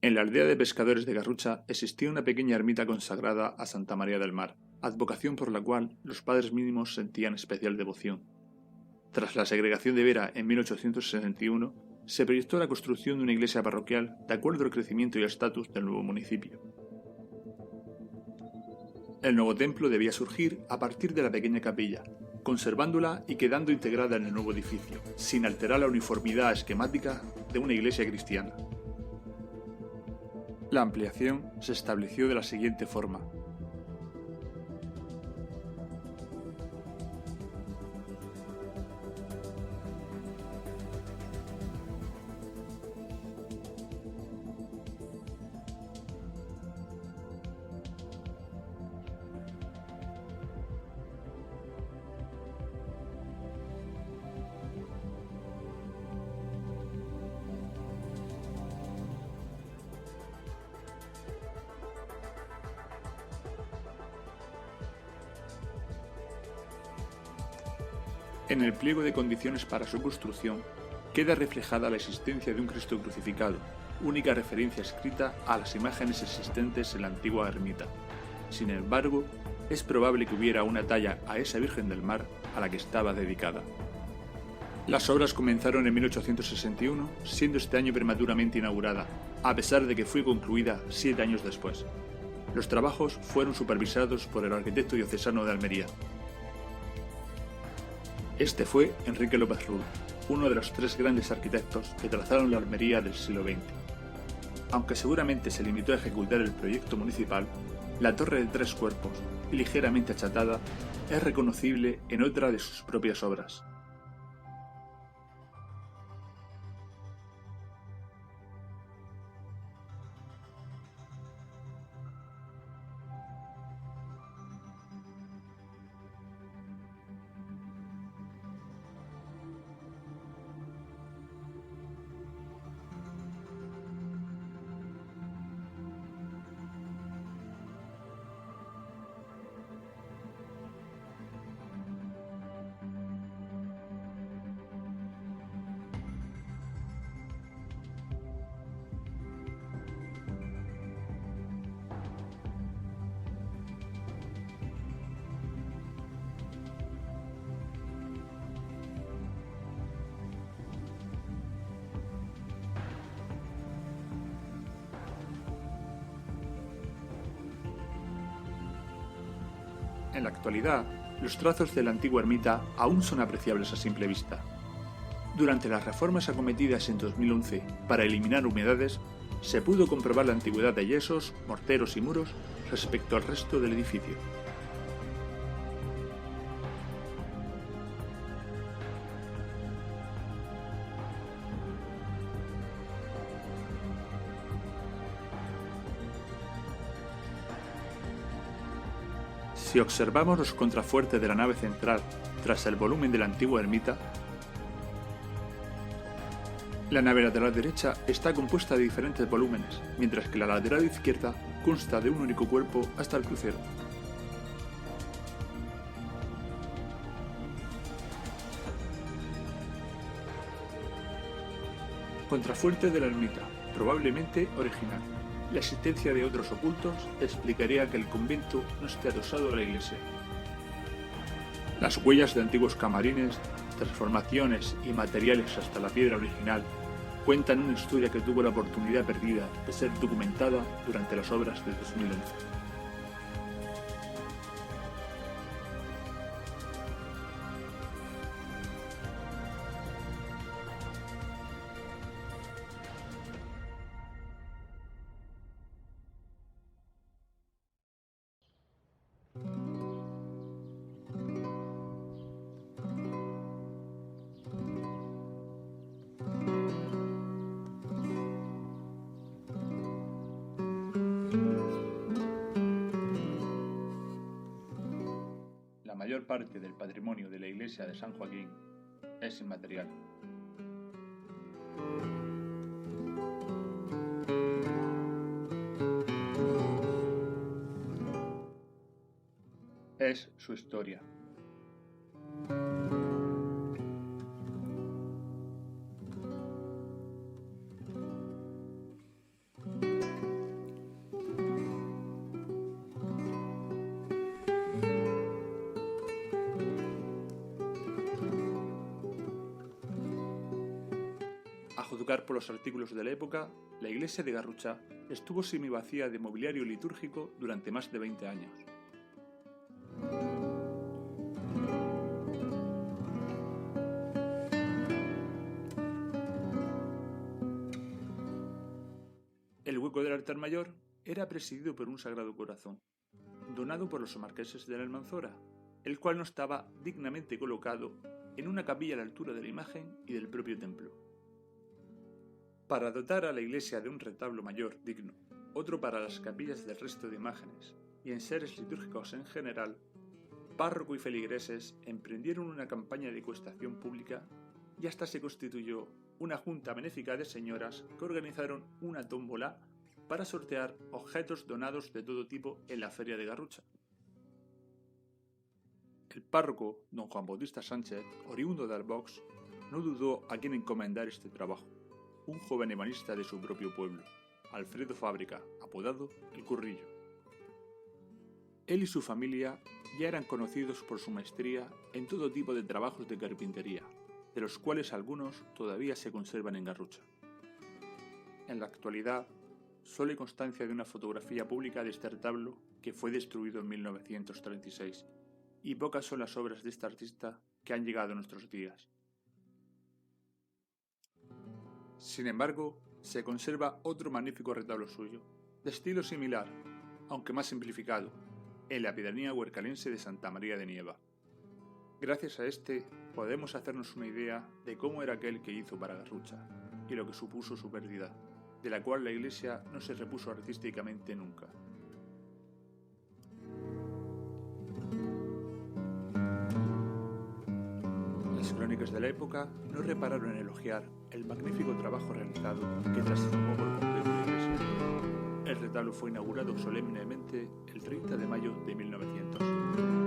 En la aldea de pescadores de Garrucha existía una pequeña ermita consagrada a Santa María del Mar, advocación por la cual los padres mínimos sentían especial devoción. Tras la segregación de Vera en 1861, se proyectó la construcción de una iglesia parroquial de acuerdo al crecimiento y estatus del nuevo municipio. El nuevo templo debía surgir a partir de la pequeña capilla, conservándola y quedando integrada en el nuevo edificio, sin alterar la uniformidad esquemática de una iglesia cristiana. La ampliación se estableció de la siguiente forma. En el pliego de condiciones para su construcción queda reflejada la existencia de un Cristo crucificado, única referencia escrita a las imágenes existentes en la antigua ermita. Sin embargo, es probable que hubiera una talla a esa Virgen del Mar a la que estaba dedicada. Las obras comenzaron en 1861, siendo este año prematuramente inaugurada, a pesar de que fue concluida 7 años después. Los trabajos fueron supervisados por el arquitecto diocesano de Almería. Este fue Enrique López Rull, uno de los 3 grandes arquitectos que trazaron la Almería del siglo XX. Aunque seguramente se limitó a ejecutar el proyecto municipal, la torre de 3 cuerpos, y ligeramente achatada, es reconocible en otra de sus propias obras. En la actualidad, los trazos de la antigua ermita aún son apreciables a simple vista. Durante las reformas acometidas en 2011 para eliminar humedades, se pudo comprobar la antigüedad de yesos, morteros y muros respecto al resto del edificio. Si observamos los contrafuertes de la nave central tras el volumen de la antigua ermita, la nave lateral derecha está compuesta de diferentes volúmenes, mientras que la lateral izquierda consta de un único cuerpo hasta el crucero. Contrafuerte de la ermita, probablemente original. La existencia de otros ocultos explicaría que el convento no esté adosado a la iglesia. Las huellas de antiguos camarines, transformaciones y materiales hasta la piedra original cuentan una historia que tuvo la oportunidad perdida de ser documentada durante las obras de 2011. La mayor parte del patrimonio de la iglesia de San Joaquín es inmaterial. Es su historia. juzgar por los artículos de la época, la iglesia de Garrucha estuvo semivacía de mobiliario litúrgico durante más de 20 años. El hueco del altar mayor era presidido por un Sagrado Corazón, donado por los marqueses de la Almanzora, el cual no estaba dignamente colocado en una capilla a la altura de la imagen y del propio templo. Para dotar a la iglesia de un retablo mayor digno, otro para las capillas del resto de imágenes y en seres litúrgicos en general, párroco y feligreses emprendieron una campaña de ecuestación pública y hasta se constituyó una junta benéfica de señoras que organizaron una tómbola para sortear objetos donados de todo tipo en la feria de Garrucha. El párroco, don Juan Bautista Sánchez, oriundo de Albox, no dudó a quién encomendar este trabajo, un joven ebanista de su propio pueblo, Alfredo Fábrica, apodado El Currillo. Él y su familia ya eran conocidos por su maestría en todo tipo de trabajos de carpintería, de los cuales algunos todavía se conservan en Garrucha. En la actualidad, solo hay constancia de una fotografía pública de este retablo que fue destruido en 1936, y pocas son las obras de este artista que han llegado a nuestros días. Sin embargo, se conserva otro magnífico retablo suyo, de estilo similar, aunque más simplificado, en la pedanía huercalense de Santa María de Nieva. Gracias a este, podemos hacernos una idea de cómo era aquel que hizo para Garrucha, y lo que supuso su pérdida, de la cual la Iglesia no se repuso artísticamente nunca. Las crónicas de la época no repararon en elogiar el magnífico trabajo realizado que transformó por completo la iglesia. El retablo fue inaugurado solemnemente el 30 de mayo de 1900.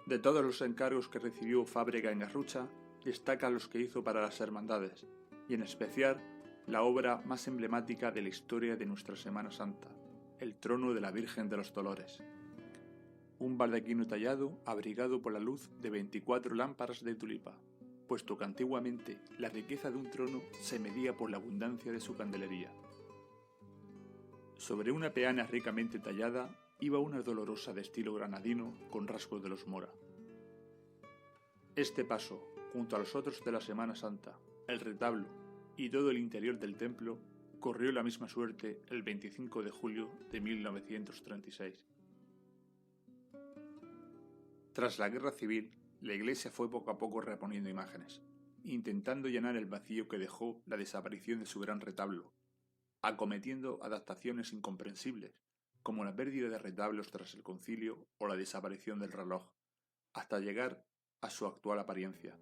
De todos los encargos que recibió Fábrega en Garrucha, destacan los que hizo para las hermandades, y en especial la obra más emblemática de la historia de nuestra Semana Santa, el trono de la Virgen de los Dolores. Un baldaquino tallado abrigado por la luz de 24 lámparas de tulipa, puesto que antiguamente la riqueza de un trono se medía por la abundancia de su candelería. Sobre una peana ricamente tallada iba una dolorosa de estilo granadino con rasgos de los Mora. Este paso, junto a los otros de la Semana Santa, el retablo y todo el interior del templo, corrió la misma suerte el 25 de julio de 1936. Tras la Guerra Civil, la iglesia fue poco a poco reponiendo imágenes, intentando llenar el vacío que dejó la desaparición de su gran retablo, acometiendo adaptaciones incomprensibles, como la pérdida de retablos tras el concilio o la desaparición del reloj, hasta llegar a su actual apariencia.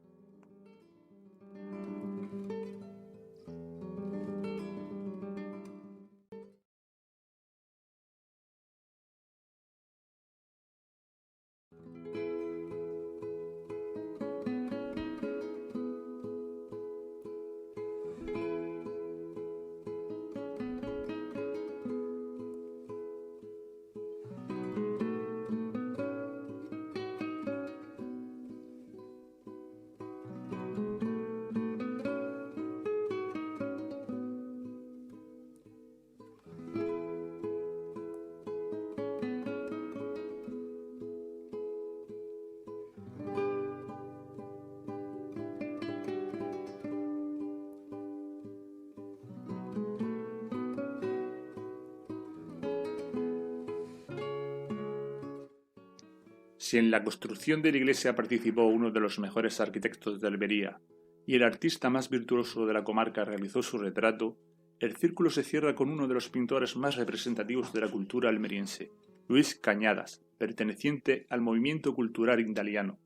Si en la construcción de la iglesia participó uno de los mejores arquitectos de Almería y el artista más virtuoso de la comarca realizó su retrato, El círculo se cierra con uno de los pintores más representativos de la cultura almeriense, Luis Cañadas, perteneciente al movimiento cultural italiano,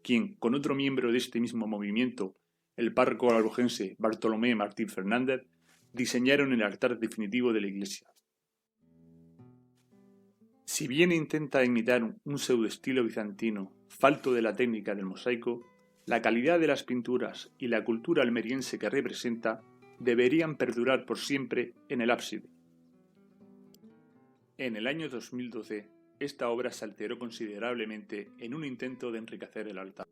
quien, con otro miembro de este mismo movimiento, el párroco albogense Bartolomé Martín Fernández, diseñaron el altar definitivo de la iglesia. Si bien intenta imitar un pseudoestilo bizantino, falto de la técnica del mosaico, la calidad de las pinturas y la cultura almeriense que representa deberían perdurar por siempre en el ábside. En el año 2012, esta obra se alteró considerablemente en un intento de enriquecer el altar.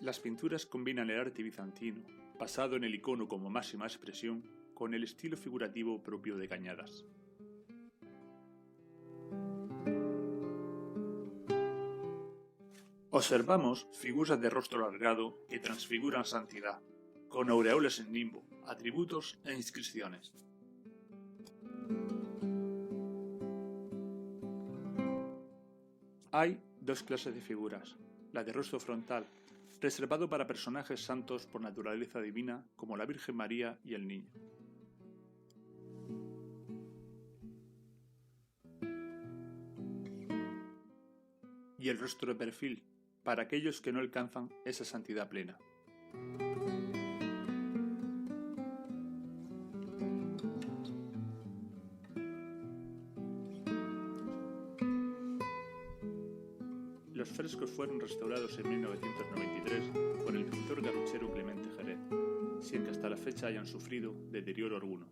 Las pinturas combinan el arte bizantino, basado en el icono como máxima expresión, con el estilo figurativo propio de Cañadas. Observamos figuras de rostro alargado que transfiguran santidad, con aureoles en nimbo, atributos e inscripciones. Hay dos clases de figuras, la de rostro frontal, reservado para personajes santos por naturaleza divina como la Virgen María y el Niño. Y el rostro de perfil, para aquellos que no alcanzan esa santidad plena. Los frescos fueron restaurados en 1993 por el pintor garruchero Clemente Jerez, sin que hasta la fecha hayan sufrido deterioro alguno.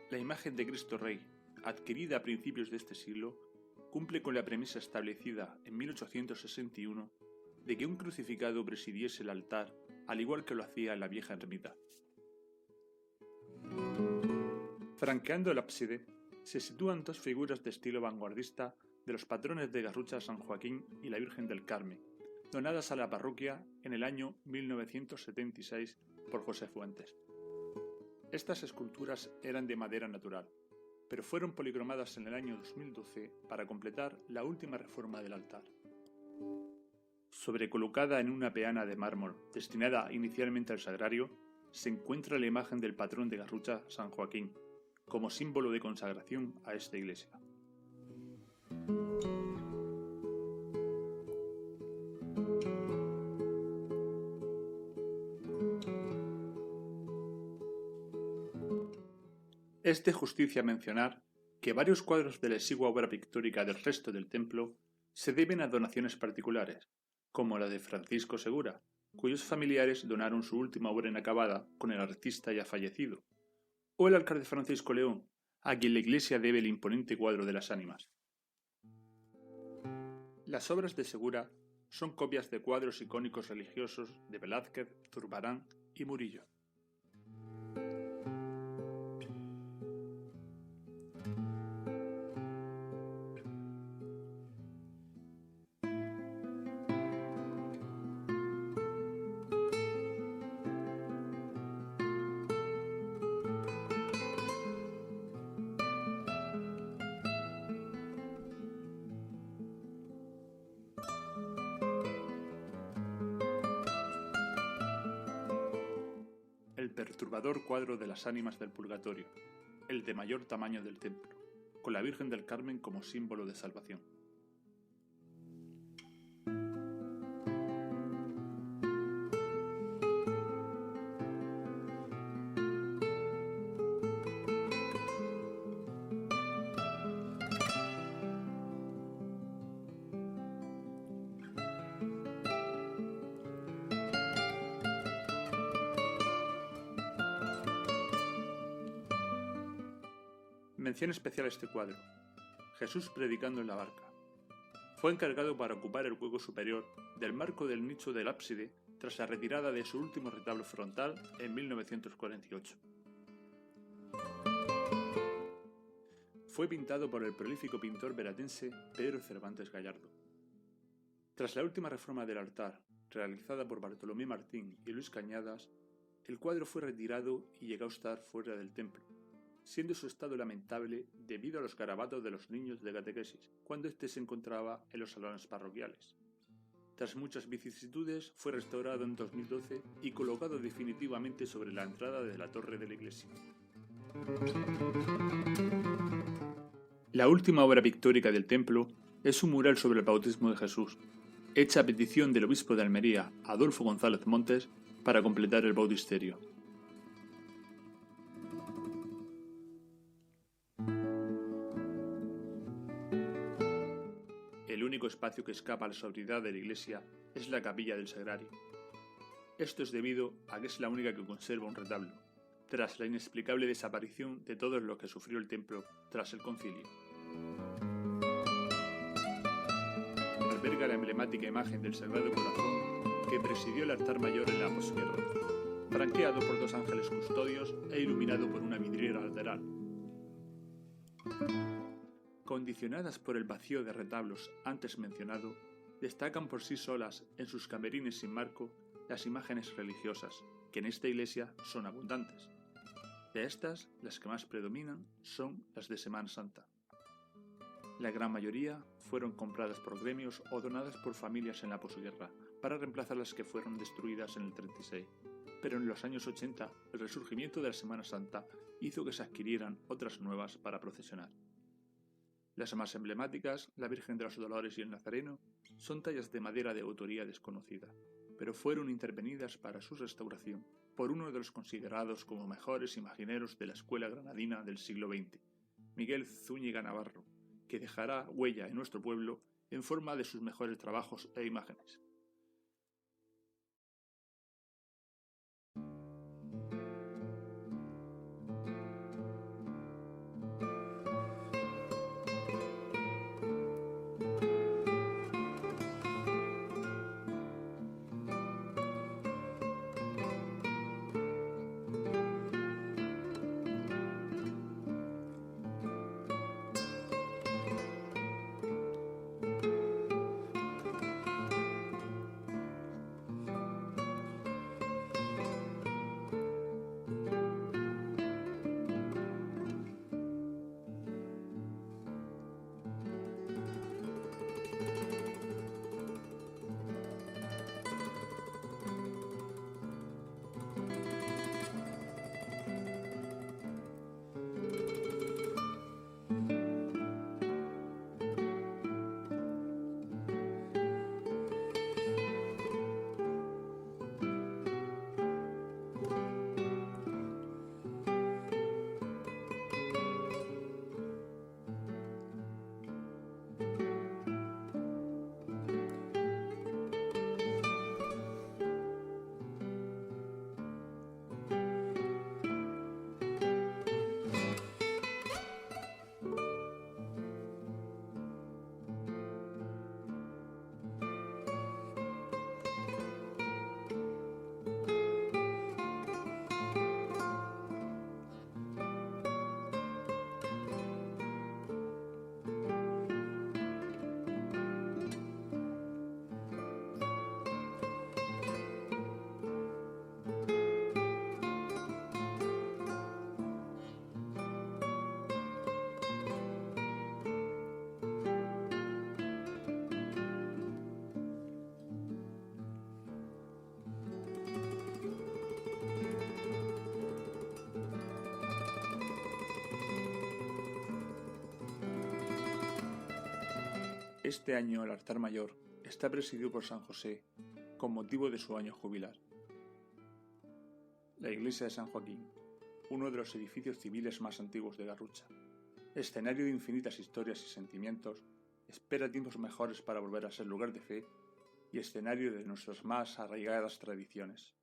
La imagen de Cristo Rey, adquirida a principios de este siglo, cumple con la premisa establecida en 1861 de que un crucificado presidiese el altar, al igual que lo hacía en la vieja ermita. Franqueando el ábside, se sitúan dos figuras de estilo vanguardista de los patrones de Garrucha San Joaquín y la Virgen del Carmen, donadas a la parroquia en el año 1976 por José Fuentes. Estas esculturas eran de madera natural, pero fueron policromadas en el año 2012 para completar la última reforma del altar. Sobrecolocada en una peana de mármol destinada inicialmente al sagrario, se encuentra la imagen del patrón de Garrucha San Joaquín, como símbolo de consagración a esta iglesia. Es de justicia mencionar que varios cuadros de la exigua obra pictórica del resto del templo se deben a donaciones particulares, como la de Francisco Segura, cuyos familiares donaron su última obra inacabada con el artista ya fallecido, o el alcalde Francisco León, a quien la iglesia debe el imponente cuadro de las ánimas. Las obras de Segura son copias de cuadros icónicos religiosos de Velázquez, Zurbarán y Murillo. El perturbador cuadro de las ánimas del purgatorio, el de mayor tamaño del templo, con la Virgen del Carmen como símbolo de salvación. Mención especial a este cuadro: Jesús predicando en la barca. Fue encargado para ocupar el hueco superior del marco del nicho del ábside tras la retirada de su último retablo frontal en 1948. Fue pintado por el prolífico pintor veratense Pedro Cervantes Gallardo. Tras la última reforma del altar, realizada por Bartolomé Martín y Luis Cañadas, el cuadro fue retirado y llegó a estar fuera del templo, siendo su estado lamentable debido a los garabatos de los niños de catequesis, cuando éste se encontraba en los salones parroquiales. Tras muchas vicisitudes, fue restaurado en 2012 y colocado definitivamente sobre la entrada de la torre de la iglesia. La última obra pictórica del templo es un mural sobre el bautismo de Jesús, hecha a petición del obispo de Almería, Adolfo González Montes, para completar el bautisterio. El único espacio que escapa a la sobriedad de la iglesia es la capilla del sagrario. Esto es debido a que es la única que conserva un retablo, tras la inexplicable desaparición de todo lo que sufrió el templo tras el concilio. Alberga la emblemática imagen del Sagrado Corazón que presidió el altar mayor en la posguerra, franqueado por dos ángeles custodios e iluminado por una vidriera lateral. Condicionadas por el vacío de retablos antes mencionado, destacan por sí solas en sus camerines sin marco las imágenes religiosas, que en esta iglesia son abundantes. De estas, las que más predominan son las de Semana Santa. La gran mayoría fueron compradas por gremios o donadas por familias en la posguerra, para reemplazar las que fueron destruidas en el 36. Pero en los años 80, el resurgimiento de la Semana Santa hizo que se adquirieran otras nuevas para procesionar. Las más emblemáticas, la Virgen de los Dolores y el Nazareno, son tallas de madera de autoría desconocida, pero fueron intervenidas para su restauración por uno de los considerados como mejores imagineros de la escuela granadina del siglo XX, Miguel Zúñiga Navarro, que dejará huella en nuestro pueblo en forma de sus mejores trabajos e imágenes. Este año el altar mayor está presidido por San José con motivo de su año jubilar. La iglesia de San Joaquín, uno de los edificios civiles más antiguos de Garrucha, escenario de infinitas historias y sentimientos, espera tiempos mejores para volver a ser lugar de fe y escenario de nuestras más arraigadas tradiciones.